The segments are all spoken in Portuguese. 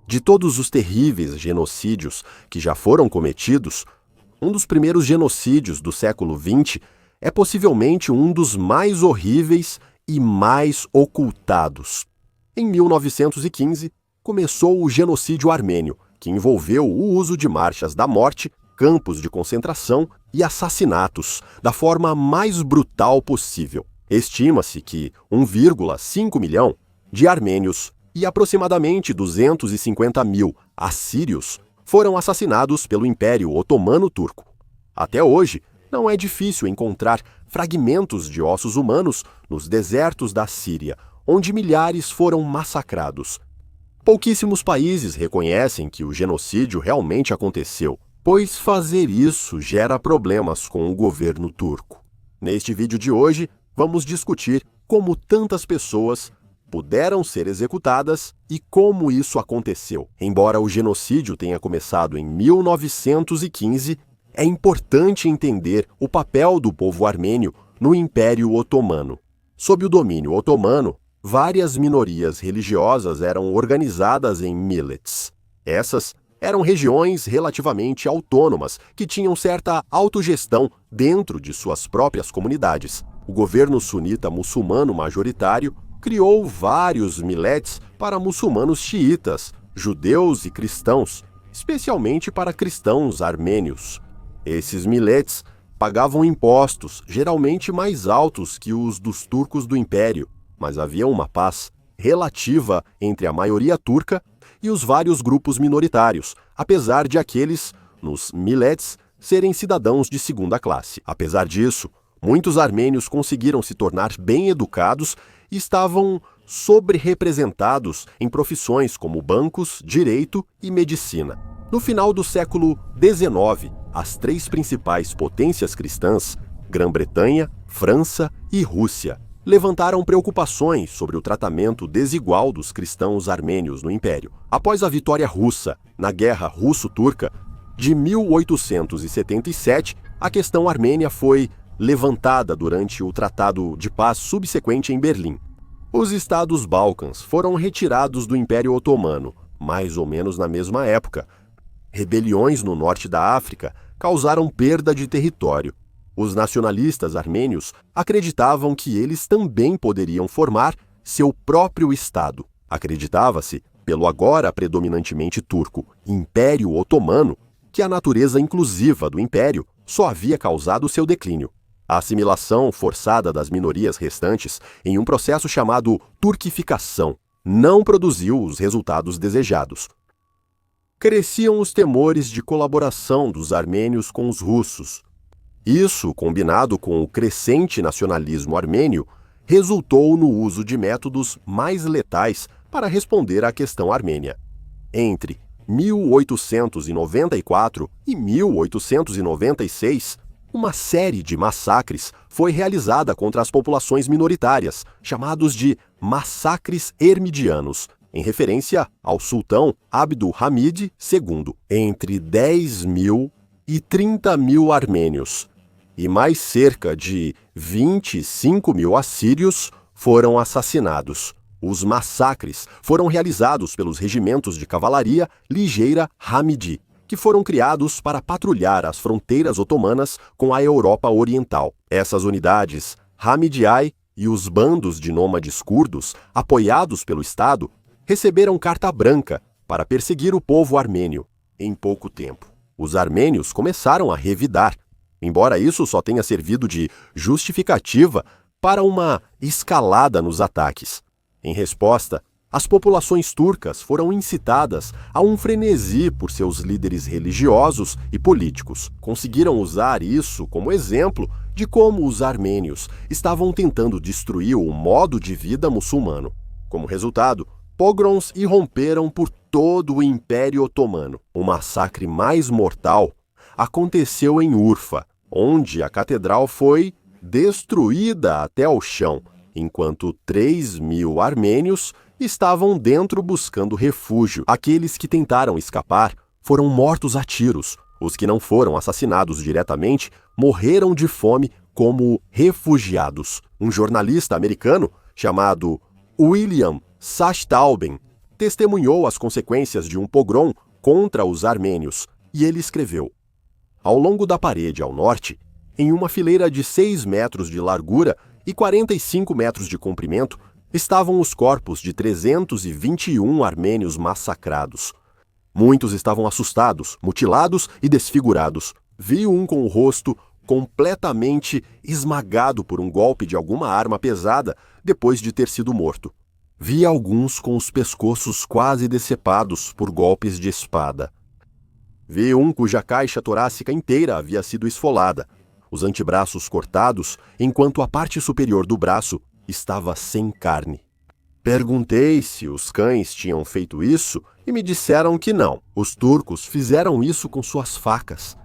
De todos os terríveis genocídios que já foram cometidos, um dos primeiros genocídios do século XX é possivelmente um dos mais horríveis e mais ocultados. Em 1915, começou o genocídio armênio, que envolveu o uso de marchas da morte, campos de concentração e assassinatos da forma mais brutal possível. Estima-se que 1,5 milhão de armênios e aproximadamente 250 mil assírios foram assassinados pelo Império Otomano Turco. Até hoje, não é difícil encontrar fragmentos de ossos humanos nos desertos da Síria, onde milhares foram massacrados. Pouquíssimos países reconhecem que o genocídio realmente aconteceu, pois fazer isso gera problemas com o governo turco. Neste vídeo de hoje, vamos discutir como tantas pessoas puderam ser executadas e como isso aconteceu. Embora o genocídio tenha começado em 1915, é importante entender o papel do povo armênio no Império Otomano. Sob o domínio otomano, várias minorias religiosas eram organizadas em millets. Essas eram regiões relativamente autônomas que tinham certa autogestão dentro de suas próprias comunidades. O governo sunita muçulmano majoritário criou vários millets para muçulmanos xiitas, judeus e cristãos, especialmente para cristãos armênios. Esses millets pagavam impostos, geralmente mais altos que os dos turcos do Império, mas havia uma paz relativa entre a maioria turca e os vários grupos minoritários, apesar de aqueles, nos millets, serem cidadãos de segunda classe. Apesar disso, muitos armênios conseguiram se tornar bem educados e estavam sobre-representados em profissões como bancos, direito e medicina. No final do século XIX, as três principais potências cristãs, Grã-Bretanha, França e Rússia, levantaram preocupações sobre o tratamento desigual dos cristãos armênios no Império. Após a vitória russa na Guerra Russo-Turca de 1877, a questão armênia foi levantada durante o Tratado de Paz subsequente em Berlim. Os estados Balcãs foram retirados do Império Otomano, mais ou menos na mesma época. Rebeliões no norte da África causaram perda de território. Os nacionalistas armênios acreditavam que eles também poderiam formar seu próprio estado. Acreditava-se, pelo agora predominantemente turco Império Otomano, que a natureza inclusiva do império só havia causado seu declínio. A assimilação forçada das minorias restantes em um processo chamado turquificação não produziu os resultados desejados. Cresciam os temores de colaboração dos armênios com os russos. Isso, combinado com o crescente nacionalismo armênio, resultou no uso de métodos mais letais para responder à questão armênia. Entre 1894 e 1896, uma série de massacres foi realizada contra as populações minoritárias, chamados de massacres ermidianos, em referência ao sultão Abdul Hamid II. Entre 10 mil e 30 mil armênios e mais cerca de 25 mil assírios foram assassinados. Os massacres foram realizados pelos regimentos de cavalaria ligeira Hamidi, que foram criados para patrulhar as fronteiras otomanas com a Europa Oriental. Essas unidades, Hamidiyai e os bandos de nômades curdos, apoiados pelo Estado, receberam carta branca para perseguir o povo armênio. Em pouco tempo, os armênios começaram a revidar, embora isso só tenha servido de justificativa para uma escalada nos ataques. Em resposta, as populações turcas foram incitadas a um frenesi por seus líderes religiosos e políticos. Conseguiram usar isso como exemplo de como os armênios estavam tentando destruir o modo de vida muçulmano. Como resultado, pogroms irromperam por todo o Império Otomano. O massacre mais mortal aconteceu em Urfa, onde a catedral foi destruída até o chão, enquanto 3 mil armênios estavam dentro buscando refúgio. Aqueles que tentaram escapar foram mortos a tiros. Os que não foram assassinados diretamente morreram de fome como refugiados. Um jornalista americano chamado William Sachtleben testemunhou as consequências de um pogrom contra os armênios, e ele escreveu: ao longo da parede ao norte, em uma fileira de 6 metros de largura e 45 metros de comprimento, estavam os corpos de 321 armênios massacrados. Muitos estavam assustados, mutilados e desfigurados. Vi um com o rosto completamente esmagado por um golpe de alguma arma pesada depois de ter sido morto. Vi alguns com os pescoços quase decepados por golpes de espada. Vi um cuja caixa torácica inteira havia sido esfolada, os antebraços cortados, enquanto a parte superior do braço estava sem carne. Perguntei se os cães tinham feito isso e me disseram que não. Os turcos fizeram isso com suas facas.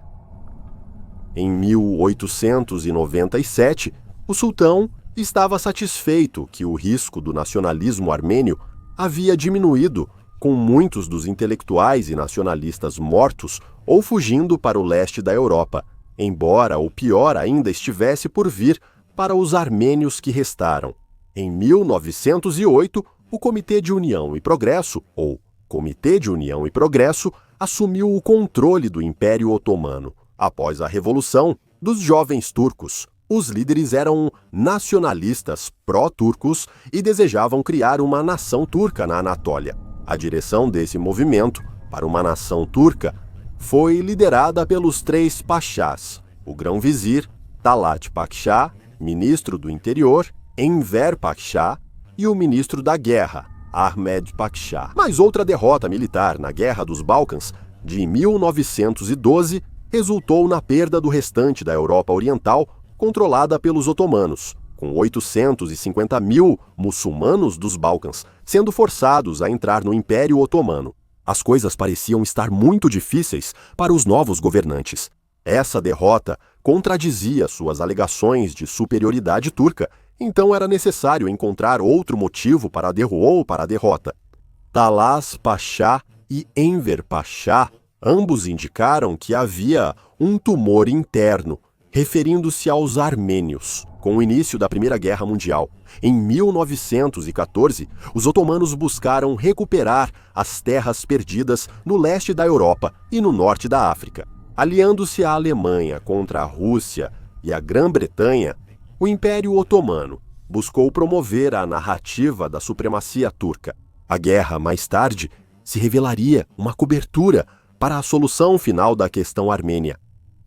Em 1897, o sultão estava satisfeito que o risco do nacionalismo armênio havia diminuído, com muitos dos intelectuais e nacionalistas mortos ou fugindo para o leste da Europa, embora o pior ainda estivesse por vir para os armênios que restaram. Em 1908, o Comitê de União e Progresso, ou Comitê de União e Progresso, assumiu o controle do Império Otomano. Após a Revolução dos Jovens Turcos, os líderes eram nacionalistas pró-turcos e desejavam criar uma nação turca na Anatólia. A direção desse movimento para uma nação turca foi liderada pelos 3 pachás: o grão-vizir Talat Pakşa, ministro do interior, Enver Pakşa, e o ministro da guerra, Ahmed Pakşa. Mas outra derrota militar na Guerra dos Balcãs, de 1912, resultou na perda do restante da Europa Oriental, controlada pelos otomanos, com 850 mil muçulmanos dos Balcãs sendo forçados a entrar no Império Otomano. As coisas pareciam estar muito difíceis para os novos governantes. Essa derrota contradizia suas alegações de superioridade turca, então era necessário encontrar outro motivo para a derrota. Talas Pasha e Enver Pasha ambos indicaram que havia um tumor interno, referindo-se aos armênios. Com o início da Primeira Guerra Mundial, em 1914, os otomanos buscaram recuperar as terras perdidas no leste da Europa e no norte da África. Aliando-se à Alemanha contra a Rússia e a Grã-Bretanha, o Império Otomano buscou promover a narrativa da supremacia turca. A guerra, mais tarde, se revelaria uma cobertura para a solução final da questão armênia.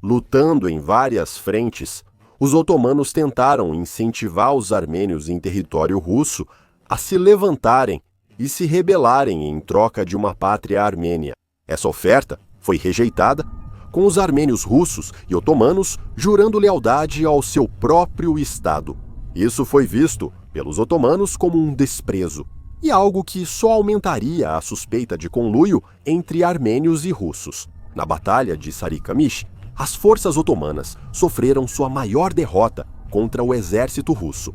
Lutando em várias frentes, os otomanos tentaram incentivar os armênios em território russo a se levantarem e se rebelarem em troca de uma pátria armênia. Essa oferta foi rejeitada, com os armênios russos e otomanos jurando lealdade ao seu próprio Estado. Isso foi visto pelos otomanos como um desprezo, e algo que só aumentaria a suspeita de conluio entre armênios e russos. Na Batalha de Sarikamish, as forças otomanas sofreram sua maior derrota contra o exército russo.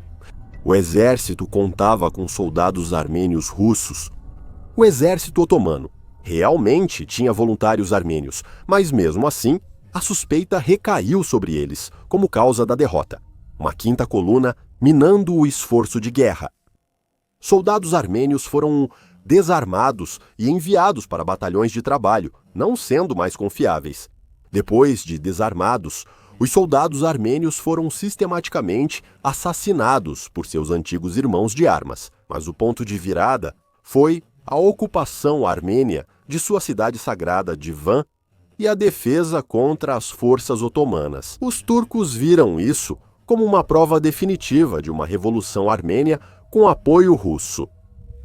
O exército contava com soldados armênios russos. O exército otomano realmente tinha voluntários armênios, mas mesmo assim, a suspeita recaiu sobre eles como causa da derrota. Uma quinta coluna minando o esforço de guerra. Soldados armênios foram desarmados e enviados para batalhões de trabalho, não sendo mais confiáveis. Depois de desarmados, os soldados armênios foram sistematicamente assassinados por seus antigos irmãos de armas. Mas o ponto de virada foi a ocupação armênia de sua cidade sagrada de Van e a defesa contra as forças otomanas. Os turcos viram isso como uma prova definitiva de uma revolução armênia com apoio russo.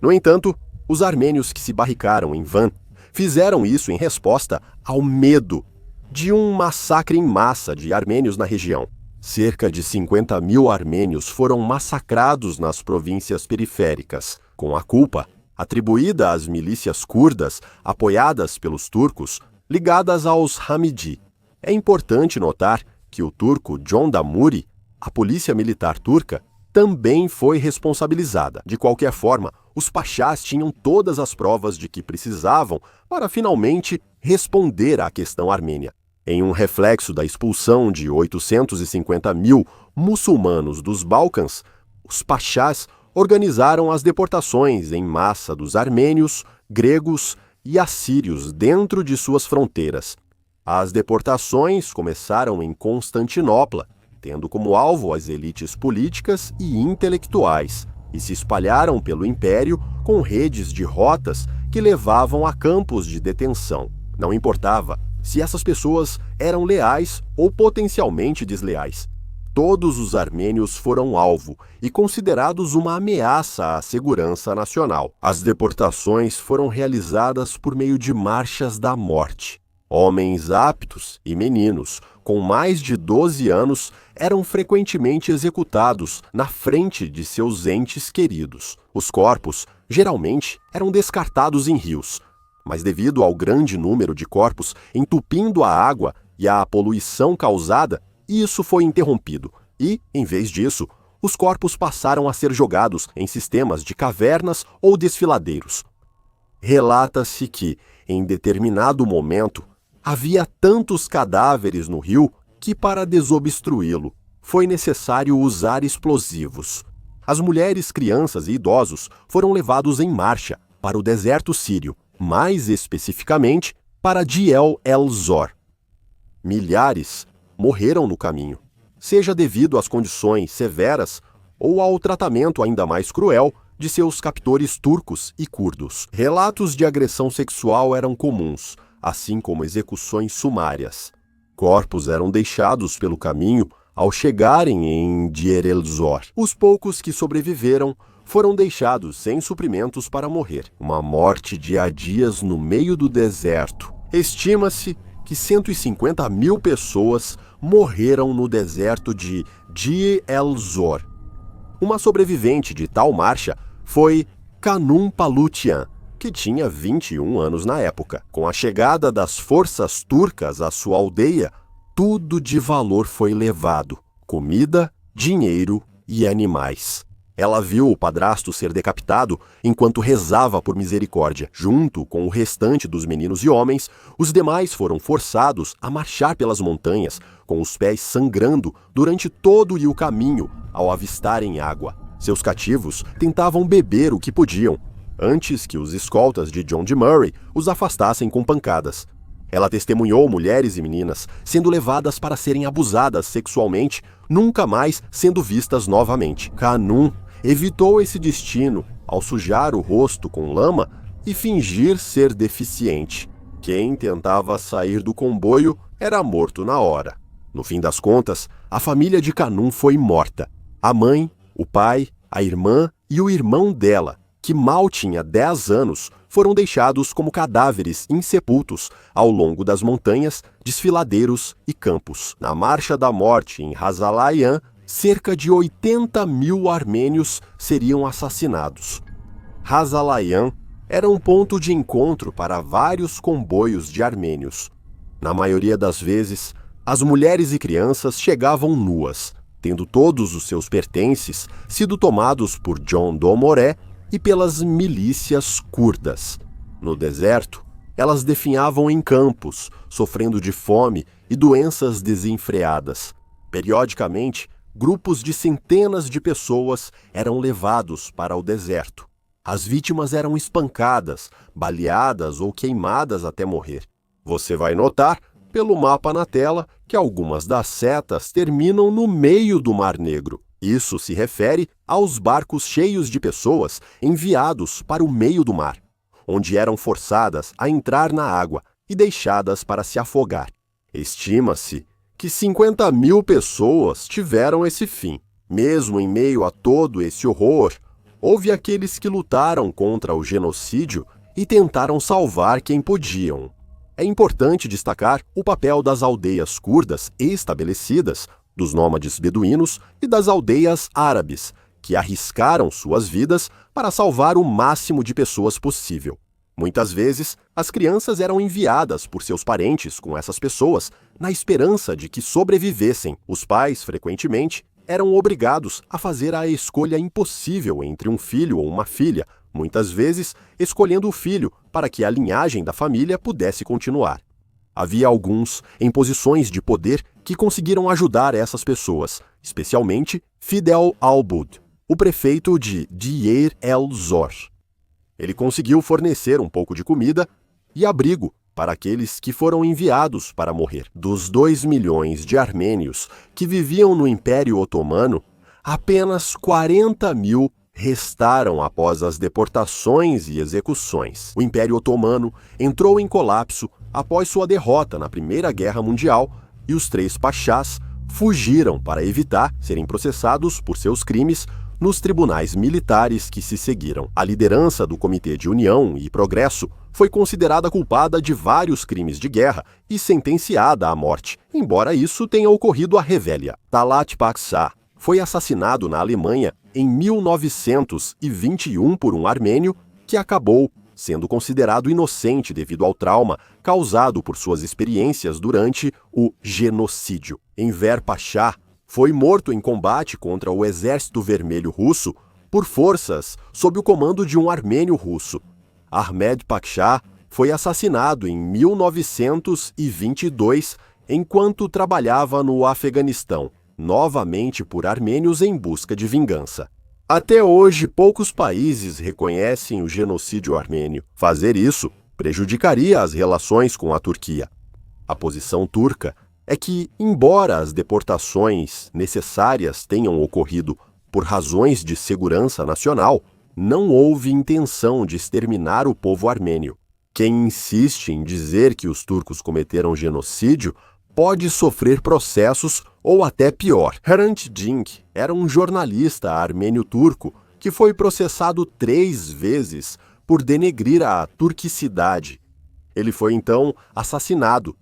No entanto, os armênios que se barricaram em Van fizeram isso em resposta ao medo de um massacre em massa de armênios na região. Cerca de 50 mil armênios foram massacrados nas províncias periféricas, com a culpa atribuída às milícias curdas apoiadas pelos turcos, ligadas aos Hamidi. É importante notar que o turco Jandarmuri, a polícia militar turca, também foi responsabilizada. De qualquer forma, os pachás tinham todas as provas de que precisavam para finalmente responder à questão armênia. Em um reflexo da expulsão de 850 mil muçulmanos dos Balcãs, os pachás organizaram as deportações em massa dos armênios, gregos e assírios dentro de suas fronteiras. As deportações começaram em Constantinopla, tendo como alvo as elites políticas e intelectuais, e se espalharam pelo império com redes de rotas que levavam a campos de detenção. Não importava se essas pessoas eram leais ou potencialmente desleais. Todos os armênios foram alvo e considerados uma ameaça à segurança nacional. As deportações foram realizadas por meio de marchas da morte. Homens aptos e meninos, com mais de 12 anos, eram frequentemente executados na frente de seus entes queridos. Os corpos, geralmente, eram descartados em rios, mas devido ao grande número de corpos entupindo a água e à poluição causada, isso foi interrompido e, em vez disso, os corpos passaram a ser jogados em sistemas de cavernas ou desfiladeiros. Relata-se que, em determinado momento, havia tantos cadáveres no rio que, para desobstruí-lo, foi necessário usar explosivos. As mulheres, crianças e idosos foram levados em marcha para o deserto sírio, mais especificamente para Diel el-Zor. Milhares morreram no caminho, seja devido às condições severas ou ao tratamento ainda mais cruel de seus captores turcos e curdos. Relatos de agressão sexual eram comuns, assim como execuções sumárias. Corpos eram deixados pelo caminho ao chegarem em Deir el-Zor. Os poucos que sobreviveram foram deixados sem suprimentos para morrer. Uma morte de há dias no meio do deserto. Estima-se que 150 mil pessoas morreram no deserto de Deir el-Zor. Uma sobrevivente de tal marcha foi Kanun Palutian, que tinha 21 anos na época. Com a chegada das forças turcas à sua aldeia, tudo de valor foi levado: comida, dinheiro e animais. Ela viu o padrasto ser decapitado enquanto rezava por misericórdia. Junto com o restante dos meninos e homens, os demais foram forçados a marchar pelas montanhas, com os pés sangrando durante todo o caminho ao avistarem água. Seus cativos tentavam beber o que podiam, antes que os escoltas de John de Murray os afastassem com pancadas. Ela testemunhou mulheres e meninas sendo levadas para serem abusadas sexualmente, nunca mais sendo vistas novamente. Kanun evitou esse destino ao sujar o rosto com lama e fingir ser deficiente. Quem tentava sair do comboio era morto na hora. No fim das contas, a família de Kanun foi morta. A mãe, o pai, a irmã e o irmão dela, que mal tinha 10 anos, foram deixados como cadáveres insepultos ao longo das montanhas, desfiladeiros e campos. Na Marcha da Morte em Hazalayan, cerca de 80 mil armênios seriam assassinados. Hazalayan era um ponto de encontro para vários comboios de armênios. Na maioria das vezes, as mulheres e crianças chegavam nuas, tendo todos os seus pertences sido tomados por John Domoré e pelas milícias curdas. No deserto, elas definhavam em campos, sofrendo de fome e doenças desenfreadas. Periodicamente, grupos de centenas de pessoas eram levados para o deserto. As vítimas eram espancadas, baleadas ou queimadas até morrer. Você vai notar, pelo mapa na tela, que algumas das setas terminam no meio do Mar Negro. Isso se refere aos barcos cheios de pessoas enviados para o meio do mar, onde eram forçadas a entrar na água e deixadas para se afogar. Estima-se que 50 mil pessoas tiveram esse fim. Mesmo em meio a todo esse horror, houve aqueles que lutaram contra o genocídio e tentaram salvar quem podiam. É importante destacar o papel das aldeias curdas estabelecidas, dos nômades beduínos e das aldeias árabes, que arriscaram suas vidas para salvar o máximo de pessoas possível. Muitas vezes, as crianças eram enviadas por seus parentes com essas pessoas, na esperança de que sobrevivessem. Os pais, frequentemente, eram obrigados a fazer a escolha impossível entre um filho ou uma filha, muitas vezes escolhendo o filho para que a linhagem da família pudesse continuar. Havia alguns em posições de poder que conseguiram ajudar essas pessoas, especialmente Fidel al-Bud, o prefeito de Deir el-Zor. Ele conseguiu fornecer um pouco de comida e abrigo para aqueles que foram enviados para morrer. Dos 2 milhões de armênios que viviam no Império Otomano, apenas 40 mil restaram após as deportações e execuções. O Império Otomano entrou em colapso após sua derrota na Primeira Guerra Mundial e os 3 pachás fugiram para evitar serem processados por seus crimes nos tribunais militares que se seguiram. A liderança do Comitê de União e Progresso foi considerada culpada de vários crimes de guerra e sentenciada à morte, embora isso tenha ocorrido à revelia. Talat Paşa foi assassinado na Alemanha em 1921 por um armênio que acabou sendo considerado inocente devido ao trauma causado por suas experiências durante o genocídio. Enver Paşa foi morto em combate contra o Exército Vermelho Russo por forças sob o comando de um armênio russo. Ahmed Paşa foi assassinado em 1922 enquanto trabalhava no Afeganistão, novamente por armênios em busca de vingança. Até hoje, poucos países reconhecem o genocídio armênio. Fazer isso prejudicaria as relações com a Turquia. A posição turca é que, embora as deportações necessárias tenham ocorrido por razões de segurança nacional, não houve intenção de exterminar o povo armênio. Quem insiste em dizer que os turcos cometeram genocídio pode sofrer processos ou até pior. Hrant Dink era um jornalista armênio-turco que foi processado 3 vezes por denegrir a turquicidade. Ele foi então assassinado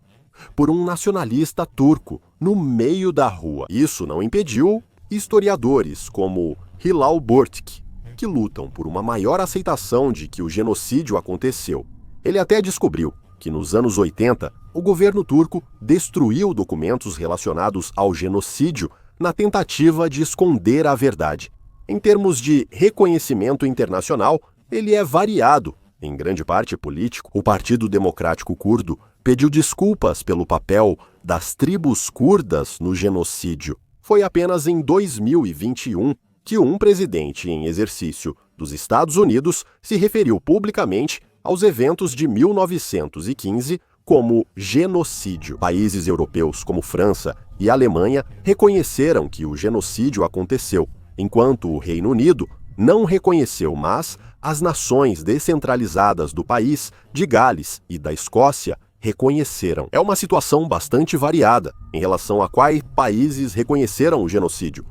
por um nacionalista turco no meio da rua. Isso não impediu historiadores como Hilal Burtik, que lutam por uma maior aceitação de que o genocídio aconteceu. Ele até descobriu que nos anos 80, o governo turco destruiu documentos relacionados ao genocídio na tentativa de esconder a verdade. Em termos de reconhecimento internacional, ele é variado, em grande parte político. O Partido Democrático Curdo pediu desculpas pelo papel das tribos curdas no genocídio. Foi apenas em 2021 que um presidente em exercício dos Estados Unidos se referiu publicamente aos eventos de 1915 como genocídio. Países europeus como França e Alemanha reconheceram que o genocídio aconteceu, enquanto o Reino Unido não reconheceu, mas as nações descentralizadas do país, de Gales e da Escócia, reconheceram. É uma situação bastante variada em relação a quais países reconheceram o genocídio.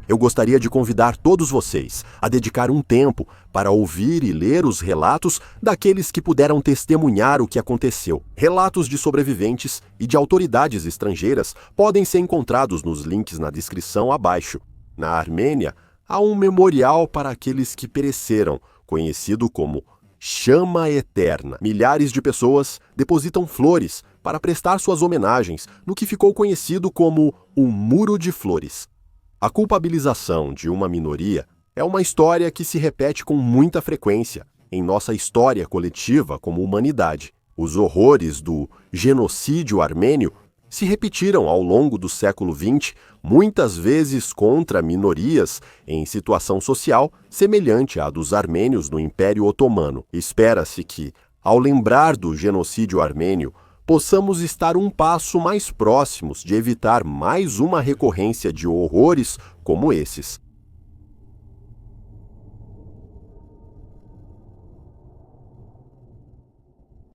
Eu gostaria de convidar todos vocês a dedicar um tempo para ouvir e ler os relatos daqueles que puderam testemunhar o que aconteceu. Relatos de sobreviventes e de autoridades estrangeiras podem ser encontrados nos links na descrição abaixo. Na Armênia, há um memorial para aqueles que pereceram, conhecido como Chama Eterna. Milhares de pessoas depositam flores para prestar suas homenagens no que ficou conhecido como o Muro de Flores. A culpabilização de uma minoria é uma história que se repete com muita frequência em nossa história coletiva como humanidade. Os horrores do genocídio armênio se repetiram ao longo do século XX, muitas vezes contra minorias em situação social semelhante à dos armênios no Império Otomano. Espera-se que, ao lembrar do genocídio armênio, possamos estar um passo mais próximos de evitar mais uma recorrência de horrores como esses.